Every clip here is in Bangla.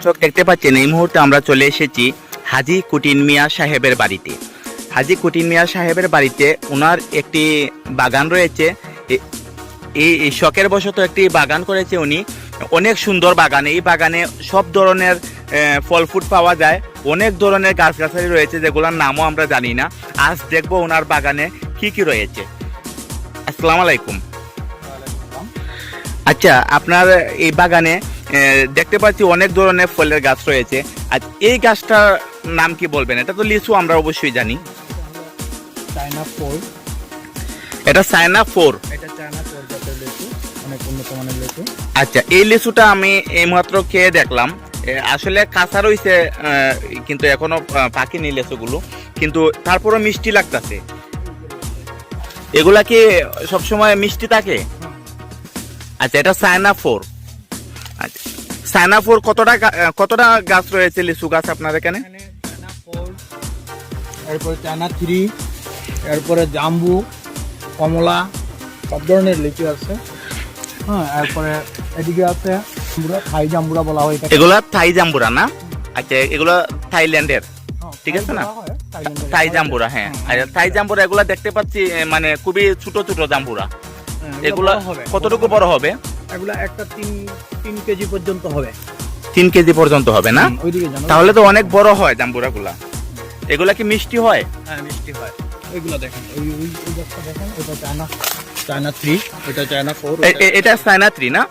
দর্শক দেখতে পাচ্ছেন এই মুহূর্তে আমরা চলে এসেছি হাজী কুটিন মিয়া সাহেবের বাড়িতে। হাজী কুটিন মিয়া সাহেবের বাড়িতে ওনার একটি বাগান রয়েছে। এই শখের বশত একটি বাগান করেছে উনি, অনেক সুন্দর বাগান। এই বাগানে সব ধরনের ফল ফুড পাওয়া যায়, অনেক ধরনের গাছগাছালি রয়েছে যেগুলোর নামও আমরা জানি না। আজ দেখবো ওনার বাগানে কি কি রয়েছে। আসসালামু আলাইকুম। আচ্ছা, আপনার এই বাগানে দেখতে পাচ্ছি অনেক ধরনের ফলের গাছ রয়েছে। আর এই গাছটার নাম কি বলবেন? এটা তো লিচু, আমরা অবশ্যই জানি। China four. এটা চায়না ফোর। এটা চায়না ফোর জাতের লিচু, অনেক উন্নত মানের লিচু। আচ্ছা, এই লিচুটা আমি এইমাত্র খেয়ে দেখলাম, আসলে কাঁচা রয়েছে, কিন্তু এখনো পাকেনি লিচুগুলো, কিন্তু তারপরও মিষ্টি লাগতেছে। এগুলা কি সবসময় মিষ্টি থাকে? আচ্ছা, এটা চায়না ফোর। আচ্ছা, চায়না ফোর কতটা গাছ রয়েছে লিচু গাছ আপনার এখানে? চায়না ফোর, এরপরে চায়না থ্রি, এরপরে জাম্বু, কমলা, সব ধরনের লিচু আছে। হ্যাঁ, এরপরে এদিকে আছে থাই জাম্বুরা বলা হয় এটাকে। এগুলা থাই জাম্বুরা না? আচ্ছা, এগুলা থাইল্যান্ডের, ঠিক আছে না? থাই জাম্বুরা, হ্যাঁ। আচ্ছা, থাই জাম্বুরা এগুলা দেখতে পাচ্ছি মানে খুবই ছোট ছোট জাম্বুরা। এগুলা কতটুকু বড় হবে? এগুলা একটা 3 কেজি পর্যন্ত হবে। 3 কেজি পর্যন্ত হবে না? তাহলে তো অনেক বড় হয় জাম্বুরা গুলা। এগুলা কি মিষ্টি হয়? হ্যাঁ, মিষ্টি হয়। এগুলা দেখেন, ওই গাছটা দেখেন, এটা চায়না থ্রি, এটা চায়না ফোর। এটা চায়না থ্রি না?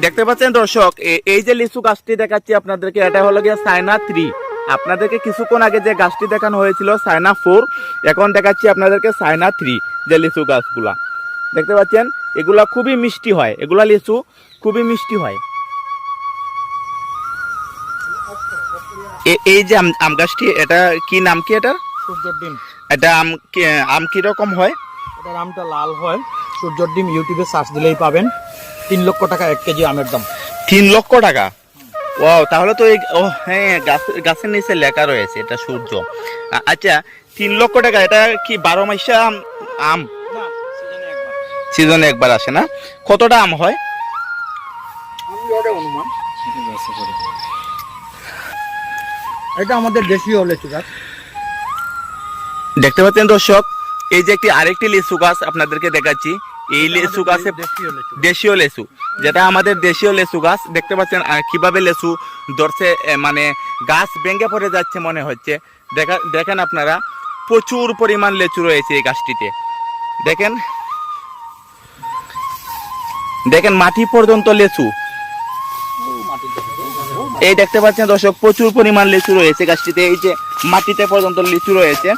দেখতে পাচ্ছেন দর্শক, এই যে লিচু গাছটি দেখাচ্ছি আপনাদেরকে, এটা হলো গিয়ে চায়না থ্রি। আপনাদেরকে কিছুক্ষণ আগে যে গাছটি দেখানো হয়েছিল চায়না ফোর, এখন দেখাচ্ছি আপনাদেরকে চায়না থ্রি যে লিচু গাছগুলা। দেখতে পাচ্ছেন এগুলা খুবই মিষ্টি হয়, এগুলা লিচু খুবই মিষ্টি হয়। এই যে আম গাছটি, এটা কি নাম কি এটার? সূর্যর ডিম। এটা আম কি রকম হয়? এটার আমটা লাল হয়। সূর্যর ডিম ইউটিউবে সার্চ দিলেই পাবেন। 3 লক্ষ টাকা 1 কেজি আমের দাম। 3 লক্ষ টাকা? ওয়াও, তাহলে তো হ্যাঁ, গাছের নিচে লেখা রয়েছে এটা সূর্য। আচ্ছা, 3 লক্ষ টাকা। এটা কি 12 মাসে আম? সিজনে একবার আসে না? কতটা আম হয়? অনুমান এটা আমাদের দেশীয় লিচু গাছ। দেখতে পাচ্ছেন দর্শক, এই যে আরেকটি লিচু গাছ আপনাদেরকে দেখাচ্ছি। এই লিচু গাছে দেশীয় লিচু, যেটা আমাদের দেশীয় লিচু গাছ। দেখতে পাচ্ছেন কিভাবে লিচু ধরছে, মানে গাছ ভেঙে পড়ে যাচ্ছে মনে হচ্ছে। দেখেন আপনারা, প্রচুর পরিমাণ লিচু রয়েছে এই গাছটিতে। দেখেন দেখেন মাটি পর্যন্ত লিচু। এই দেখতে পাচ্ছেন দর্শক, প্রচুর পরিমাণ লিচু রয়েছে গাছটিতে। এই যে মাটিতে পর্যন্ত লিচু রয়েছে,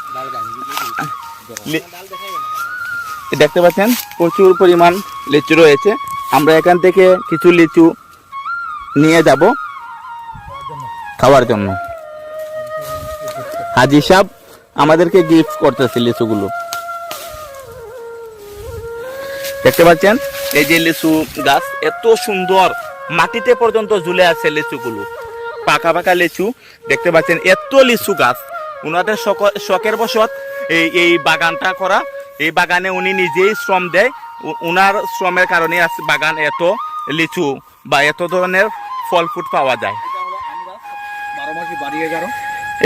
দেখতে পাচ্ছেন প্রচুর পরিমাণ লিচু রয়েছে। আমরা এখান থেকে কিছু লিচু নিয়ে যাব খাওয়ার জন্য। হাজী সাহেব আমাদেরকে গিফট করতেছে লিচুগুলো। দেখতে পাচ্ছেন এই যে লিচু গাছ, এত সুন্দর, মাটিতে পর্যন্ত ঝুলে আছে লিচুগুলো, পাকা পাকা লিচু। দেখতে পাচ্ছেন এত লিচু গাছ। ওনাদের শখের বশত এই বাগানটা করা। এই বাগানে উনি নিজেই শ্রম দেয়, ওনার শ্রমের কারণে বাগান এত লিচু বা এত ধরনের ফল ফুড পাওয়া যায়।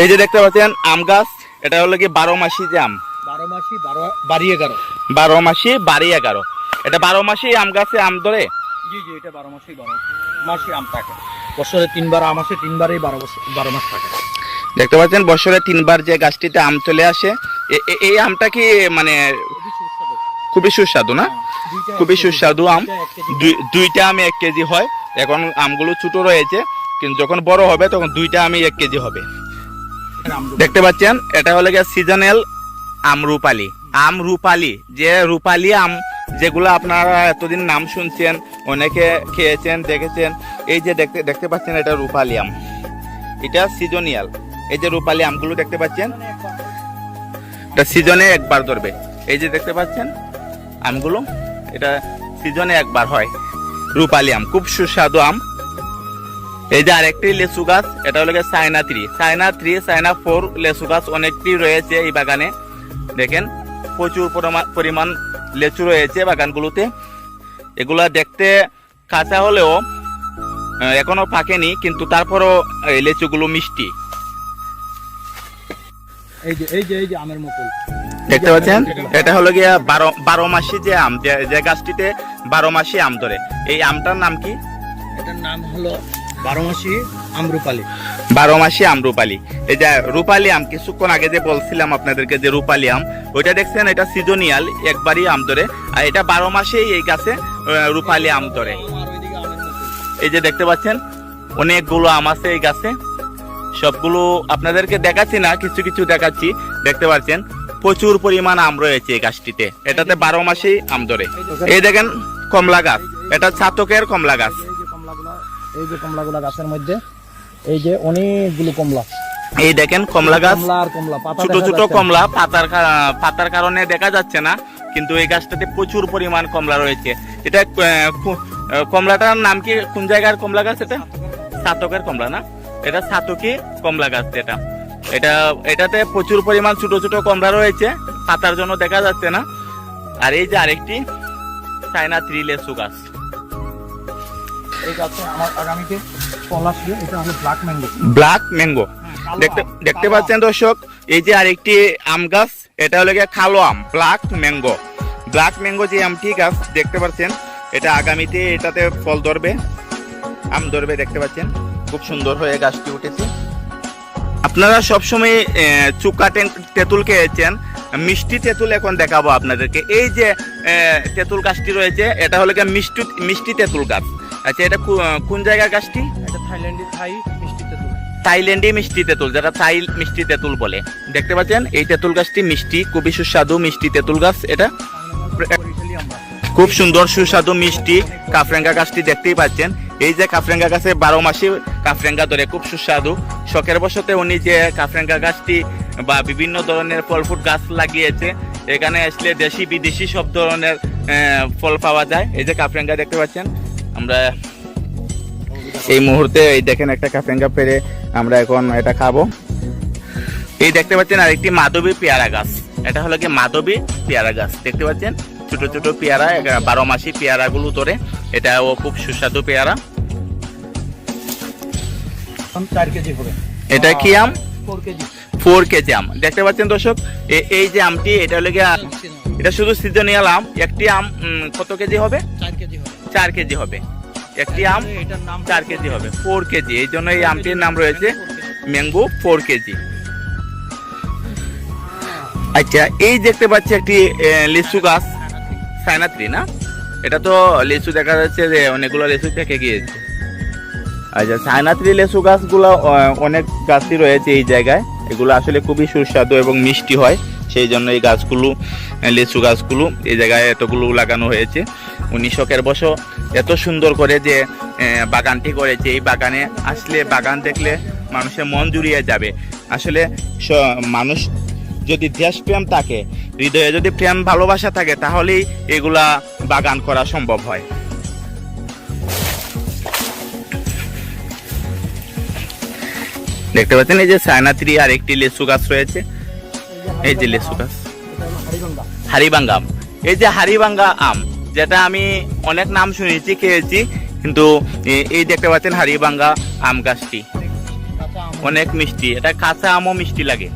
এই যে দেখতে পাচ্ছেন আম গাছ, এটা হলো কি 12 মাসি যে আম। 12 মাসি 12 11। 12 মাসি 12 11। এটা 12 মাসি আম গাছে আম ধরে? জি জি, এটা 12 মাসি আম থাকে। বছরে 3 বার আম আসে, 3 বারেই 12 মাস থাকে। দেখতে পাচ্ছেন বছরে 3 বার যে গাছটিতে আম চলে আসে। এই আমটা কি মানে খুবই সুস্বাদু না? খুবই সুস্বাদু আম। দুইটা আমি 1 কেজি হয়। এখন আমগুলো ছোট রয়েছে, কিন্তু যখন বড় হবে তখন দুইটা আমি 1 কেজি হবে। দেখতে পাচ্ছেন এটা হলো গিয়ে সিজনাল আম রূপালী। আম রূপালী, যে রূপালী আম যেগুলো আপনারা এতদিন নাম শুনছেন, অনেকে খেয়েছেন, দেখেছেন। এই যে দেখতে পাচ্ছেন এটা রূপালী আম, এটা সিজনিয়াল। এই যে রূপালী আমগুলো দেখতে পাচ্ছেন, এটা সিজনে একবার ধরবে। এই যে দেখতে পাচ্ছেন আমগুলো, এটা সিজনে একবার হয়। রূপালী আম খুব সুস্বাদু আম। এই যে আরেকটি লেচু গাছ, এটা হলো চায়না থ্রি, চায়না ফোর লেচু গাছ অনেকটি রয়েছে এই বাগানে। দেখেন প্রচুর পরিমাণ লেচু রয়েছে বাগানগুলোতে। এগুলা দেখতে কাঁচা হলেও এখনো পাকেনি, কিন্তু তারপরও এই লিচুগুলো মিষ্টি। এই যে আমের মুকুল দেখতে পাচ্ছেন, এটা হলো গিয়া 12 মাসি যে আম, যে গাছটিতে 12 মাসি আম ধরে। এই আমটার নাম কি? এটার নাম হলো 12 মাসি আমরুপালি। 12 মাসি আমরুপালি। এই যে রূপালি আম, কিছুক্ষণ আগে যে বলছিলাম আপনাদেরকে যে রূপালি আম, ওইটা দেখছেন এটা সিজনিয়াল, একবারই আম ধরে। আর এটা 12 মাসেই এই গাছে রূপালি আম ধরে। এই যে দেখতে পাচ্ছেন অনেকগুলো আম আছে এই গাছে, সবগুলো আপনাদেরকে দেখাচ্ছি না, কিছু কিছু দেখাচ্ছি। দেখতে পাচ্ছেন প্রচুর পরিমাণ আম রয়েছে এই গাছটিতে, এটাতে 12 মাসেই আম ধরে। এই দেখেন কমলা গাছ, এটা ছাতকের কমলা গাছ। এই যে কমলাগুলা গাছের মধ্যে, এই যে অনেকগুলো কমলা। এই দেখেন কমলা গাছ, কমলা আর কমলা, পাতা ছোট ছোট কমলা, পাতার কারণে দেখা যাচ্ছে না, কিন্তু এই গাছটাতে প্রচুর পরিমাণ কমলা রয়েছে। এটা কমলাটার নাম কি? কোন জায়গার কমলা গাছ এটা? ছাতকের কমলা না, এটা ছাতকি কমলা গাছ। এটাতে প্রচুর পরিমাণ ছোট ছোট কমলা রয়েছে, পাতার জন্য দেখা যাচ্ছে না। আর এই যে আরেকটি চায়না থ্রি লেচু গাছ। এই গাছে আমার আগামীতে কলা ছিল, এটা হলো ব্ল্যাক ম্যাঙ্গো। ব্ল্যাক ম্যাঙ্গো দেখতে পাচ্ছেন দর্শক, এই যে আরেকটি আম গাছ, এটা হলো গিয়ে কালো আম, ব্ল্যাক ম্যাঙ্গো। ব্ল্যাক ম্যাঙ্গো যে আমটি গাছ দেখতে পাচ্ছেন, এটা আগামীতে এটাতে ফল ধরবে, আম ধরবে। দেখতে পাচ্ছেন খুব সুন্দর হয়ে গাছটি উঠেছে। আপনারা সবসময় চুকা তেঁতুল খেয়েছেন, মিষ্টি তেঁতুল এখন দেখাবো আপনাদেরকে। এই যে তেঁতুল গাছটি রয়েছে, এটা হলো গিয়ে মিষ্টি তেঁতুল গাছ। আচ্ছা, এটা কোন জায়গার গাছটি? এটা থাই মিষ্টি তেঁতুল। থাইল্যান্ডে মিষ্টি তেঁতুল, যেটা থাই মিষ্টি তেঁতুল বলে। দেখতে পাচ্ছেন এই তেঁতুল গাছটি মিষ্টি, খুবই সুস্বাদু মিষ্টি তেঁতুল গাছ। এটা খুব সুন্দর সুস্বাদু মিষ্টি কাফরেঙ্গা গাছটি দেখতেই পাচ্ছেন। এই যে কাফরেঙ্গা গাছে 12 মাসে কাফরেঙ্গা ধরে, খুব সুস্বাদু। শখের বশতে উনি যে কাফরেঙ্গা গাছটি বা বিভিন্ন ধরনের ফল ফুট গাছ লাগিয়েছে, এখানে আসলে দেশি বিদেশি সব ধরনের ফল পাওয়া যায়। এই যে কাফরেঙ্গা দেখতে পাচ্ছেন, আমরা এই মুহূর্তে এই দেখেন একটা কাফরেঙ্গা পেরে আমরা এখন এটা খাবো। এই দেখতে পাচ্ছেন আরেকটি মাধবী পেয়ারা গাছ, এটা হলো কি মাধবী পেয়ারা গাছ। দেখতে পাচ্ছেন ছোট ছোট পেয়ারা, 12 মাসি পেয়ারা গুলো ধরে। এটাও খুব সুস্বাদু পেয়ারা। 4 কেজি হবে। এটা কি আম? 4 কেজি। 4 কেজি আম। দেখতে পাচ্ছেন দর্শক, এই যে আমটি, এটা হলো গিয়ে, এটা শুধু সিজনিয়াল আম। একটি আম কত কেজি হবে? 4 কেজি হবে। 4 কেজি হবে একটি আম, এটার নাম 4 কেজি হবে, 4 কেজি। এই জন্য এই আমটির নাম রয়েছে ম্যাঙ্গো 4 কেজি। আচ্ছা, এই দেখতে পাচ্ছি একটি লিচু গাছ, চায়না থ্রি না? এটা তো লিচু দেখা যাচ্ছে যে অনেকগুলো লিচু পেকে গিয়েছে। আচ্ছা, চায়না থ্রি লিচু গাছগুলো অনেক গাছই রয়েছে এই জায়গায়। এগুলো আসলে খুবই সুস্বাদু এবং মিষ্টি হয়, সেই জন্য এই গাছগুলো, লিচু গাছগুলো এই জায়গায় এতগুলো লাগানো হয়েছে। উনি শখের বশে এত সুন্দর করে যে বাগানটি করেছে। এই বাগানে আসলে, বাগান দেখলে মানুষের মন জুড়িয়ে যাবে। আসলে মানুষ যদি দেশপ্রেম থাকে, হৃদয়ে যদি প্রেম ভালোবাসা থাকে, তাহলেই এগুলা বাগান করা সম্ভব হয়। দেখতে পাচ্ছেন এই যে চায়না থ্রি আর একটি লিচু গাছ রয়েছে। এই যে লিচু গাছ, হারিবাঙ্গা আম। এই যে হারিবাঙ্গা আম, যেটা আমি অনেক নাম শুনেছি, খেয়েছি, কিন্তু এই দেখতে পাচ্ছেন হারিবাঙ্গা আম গাছটি অনেক মিষ্টি। এটা কাঁচা আমও মিষ্টি লাগে।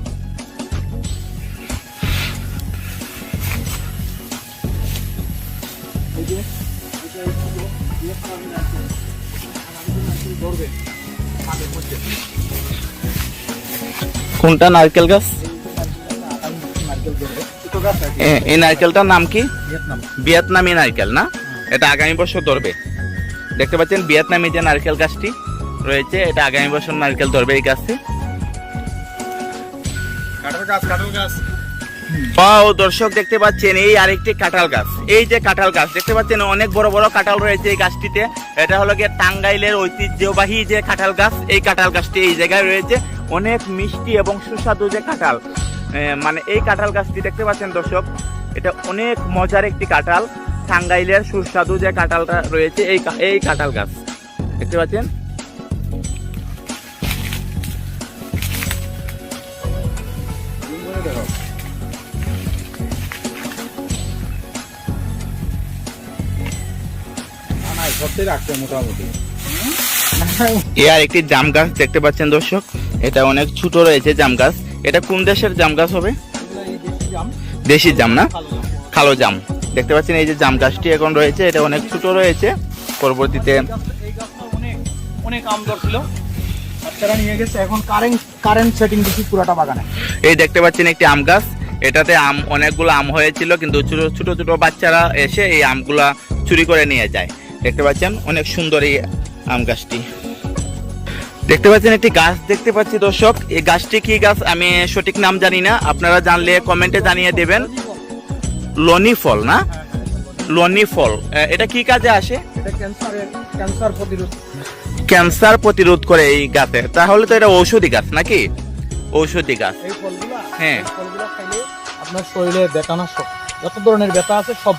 কোনটা নারকেল গাছ? এই নারকেলটার নাম কি? ভিয়েতনামি নারকেল না? এটা আগামী বছর ধরবে। দেখতে পাচ্ছেন ভিয়েতনামি যে নারকেল গাছটি রয়েছে, এটা আগামী বছর নারকেল ধরবে এই গাছটি। দর্শক দেখতে পাচ্ছেন এই আরেকটি কাঁঠাল গাছ। এই যে কাঁঠাল গাছ দেখতে পাচ্ছেন, অনেক বড় বড় কাঁঠাল রয়েছে এই গাছটিতে। এটা হলো গিয়ে টাঙ্গাইলের ঐতিহ্যবাহী যে কাঁঠাল গাছ। এই কাঁঠাল গাছটি এই জায়গায় রয়েছে, অনেক মিষ্টি এবং সুস্বাদু যে কাঁঠাল, মানে এই কাঁঠাল গাছটি দেখতে পাচ্ছেন দর্শক, এটা অনেক মজার একটি কাঁঠাল। টাঙ্গাইলের সুস্বাদু যে কাঁঠালটা রয়েছে, এই কাঁঠাল গাছ দেখতে পাচ্ছেন। রাখছে মোটামুটি এ আর একটি জাম গাছ দেখতে পাচ্ছেন দর্শক, এটা অনেক ছোট রয়েছে জাম গাছ। এটা কোন দেশের জাম গাছ হবে? দেশি জাম না, কালো জাম। দেখতে পাচ্ছেন এই যে জাম গাছটি এখন রয়েছে, এটা অনেক ছোট রয়েছে। পরবর্তীতে এই গাছটা অনেক আম ধরছিল, বাচ্চারা নিয়ে গেছে, এখন কারেন্ট সেটিং দিচ্ছি পুরাটা বাগানে। এই দেখতে পাচ্ছেন একটি আম গাছ, এটাতে আম অনেকগুলো আম হয়েছিল, কিন্তু ছোট ছোট ছোট বাচ্চারা এসে এই আমগুলা চুরি করে নিয়ে যায়। দেখতে পাচ্ছেন অনেক সুন্দর এই আম গাছটি। দেখতে পাচ্ছেন একটি গাছ দেখতে পাচ্ছি দর্শক, এই গাছটি কি গাছ আমি সঠিক নাম জানি না, আপনারা জানলে কমেন্টে জানিয়ে দেবেন। লনি ফল না, লনি ফল, এটা কি কাজে আসে? এটা ক্যান্সার প্রতিরোধ, ক্যান্সার প্রতিরোধ করে এই গাছে। তাহলে তো এটা ঔষধি গাছ নাকি? ঔষধি গাছ। এই ফলগুলা, হ্যাঁ, এই ফলগুলা খাইলে আপনার শরীরে ব্যথানাশক যত ধরনের ব্যথা আছে সব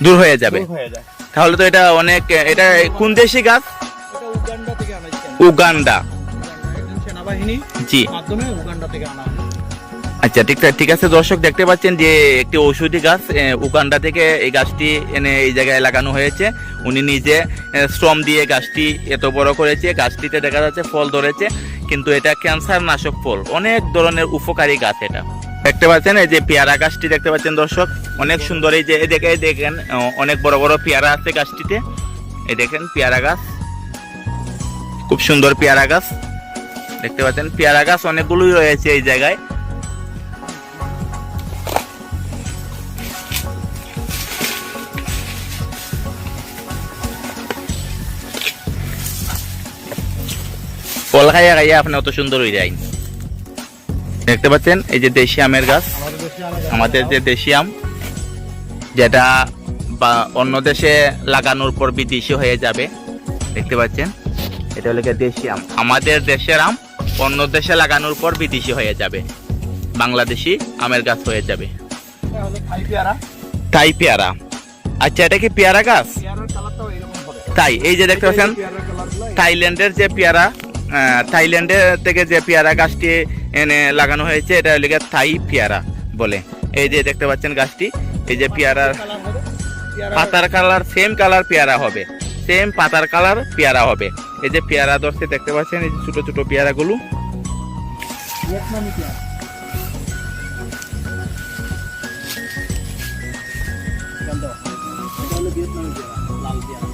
দূর হয়ে যাবে। দূর হয়ে যায়। তাহলে তো এটা অনেক, এটা কোন দেশি গাছ? এটা উগান্ডা থেকে আনাইছে। উগান্ডা, একজন সেনাবাহিনী জি। মাধ্যমে উগান্ডা থেকে আনা। আচ্ছা, ঠিক আছে দর্শক, দেখতে পাচ্ছেন যে একটি ঔষধি গাছ উগান্ডা থেকে এই গাছটি এনে এই জায়গায় লাগানো হয়েছে। উনি নিজে শ্রম দিয়ে গাছটি এত বড় করেছে। গাছটিতে দেখা যাচ্ছে ফল ধরেছে, কিন্তু এটা ক্যান্সার নাশক ফল, অনেক ধরনের উপকারী গাছ এটা। দেখতে পাচ্ছেন এই যে পেয়ারা গাছটি দেখতে পাচ্ছেন দর্শক, অনেক সুন্দর। এই যে দেখেন অনেক বড় বড় পেয়ারা আছে গাছটিতে। এই দেখেন পেয়ারা গাছ, খুব সুন্দর পেয়ারা গাছ। দেখতে পাচ্ছেন পেয়ারা গাছ অনেকগুলোই রয়েছে এই জায়গায়। ফল খাইয়া খাইয়া আপনি অত সুন্দর হয়ে যায়। দেখতে পাচ্ছেন এই যে দেশি আমের গাছ, আমাদের যে দেশি আম, যেটা বা অন্য দেশে লাগানোর পর বিদেশি হয়ে যাবে। দেখতে পাচ্ছেন এটা হলো দেশি আম, আমাদের দেশের আম অন্য দেশে লাগানোর পর বিদেশি হয়ে যাবে, বাংলাদেশি আমের গাছ হয়ে যাবে। এটা হলো থাই পেয়ারা। তাই পেয়ারা, আচ্ছা এটা কি পেয়ারা গাছ? পেয়ারার কালারটাও এরকম হবে। তাই এই যে দেখতে পাচ্ছেন পেয়ারার কালারগুলো থাইল্যান্ডের যে পেয়ারা, থাইল্যান্ডের থেকে যে পেয়ারা গাছটি এনে লাগানো হয়েছে, এটা হলো থাই পেয়ারা বলে। এই যে দেখতে পাচ্ছেন গাছটি, এই যে পেয়ারার কালার হবে। পেয়ারা পাতার কালার সেম কালার পেয়ারা হবে, সেম পাতার কালার পেয়ারা হবে। এই যে পেয়ারা ধরছে দেখতে পাচ্ছেন, এই যে ছোট ছোট পেয়ারাগুলো। ভিয়েতনামি পেয়ারা। এটা হলো ভিয়েতনামি পেয়ারা, লাল পেয়ারা।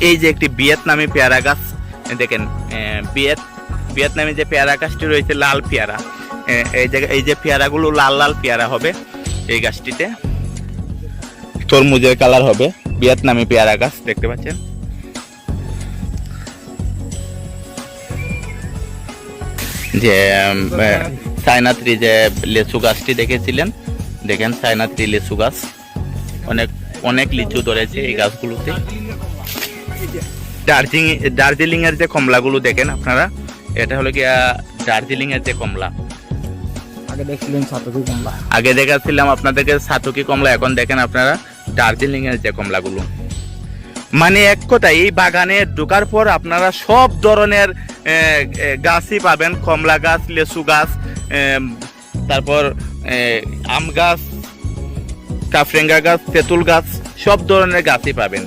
এই যে একটি ভিয়েতনামি পেয়ারা গাছ দেখেন, ভিয়েতনামি যে পেয়ারা গাছটি রয়েছে লাল পেয়ারা, এই যে পেয়ারাগুলো লাল লাল পেয়ারা হবে এই গাছটিতে, তরমুজের কালার হবে। ভিয়েতনামি পেয়ারা গাছ দেখতে পাচ্ছেন। যে চায়না থ্রি যে লেচু গাছটি দেখেছিলেন, দেখেন চায়না থ্রি লেচু গাছ, অনেক অনেক লিচু ধরেছে এই গাছগুলোতে। দার্জিলিং এর যে কমলাগুলো দেখেন আপনারা, এটা হলো কি দার্জিলিং এর যে কমলা। আগে দেখছিলেন সাতকি কমলা, আগে দেখাচ্ছিলাম আপনাদেরকে সাতকি কমলা, এখন দেখেন আপনারা দার্জিলিং এর যে কমলাগুলো। মানে এক কথা, এই বাগানে ঢোকার পর আপনারা সব ধরনের গাছই পাবেন, কমলা গাছ, লেচু গাছ, তারপর আম গাছ, কাফরেঙ্গা গাছ, তেঁতুল গাছ, সব ধরনের গাছই পাবেন।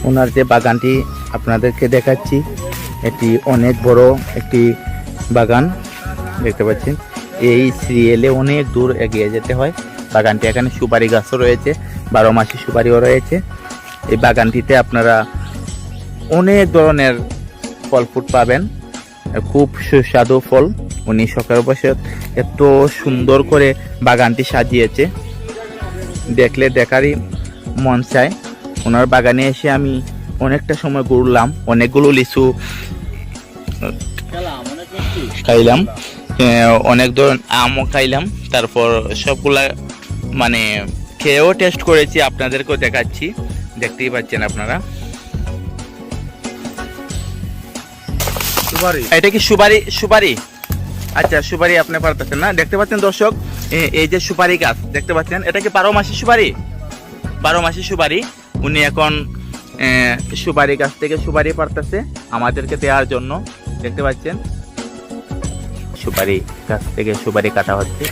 ওনার যে বাগানটি আপনাদেরকে দেখাচ্ছি, এটি অনেক বড় একটি বাগান দেখতে পাচ্ছেন। এই সিরিয়ালে অনেক দূর এগিয়ে যেতে হয় বাগানটি। এখানে সুপারি গাছও রয়েছে, 12 মাসি সুপারিও রয়েছে। এই বাগানটিতে আপনারা অনেক ধরনের ফল ফুট পাবেন, খুব সুস্বাদু ফল। উনি সকাল বসে এত সুন্দর করে বাগানটি সাজিয়েছে, দেখলে দেখারই মন চায়। ওনার বাগানে এসে আমি অনেকটা সময় ঘুরলাম, অনেকগুলো লিচু খাইলাম, অনেক ধরনের আমও খাইলাম, তারপর সবগুলা মানে খেয়েও টেস্ট করেছি, আপনাদেরকেও দেখাচ্ছি, দেখতেই পাচ্ছেন আপনারা। এটা কি সুপারি? সুপারি, আচ্ছা সুপারি আপনি পারতেছেন না। দেখতে পাচ্ছেন দর্শক, এই যে সুপারি গাছ দেখতে পাচ্ছেন, এটা কি 12 মাসি সুপারি? 12 মাসি সুপারি। উনি এখন সুপারি গাছ থেকে সুপারি পাড়তেছে আমাদেরকে দেওয়ার জন্য। দেখতে পাচ্ছেন সুপারি গাছ থেকে সুপারি কাটা হচ্ছে।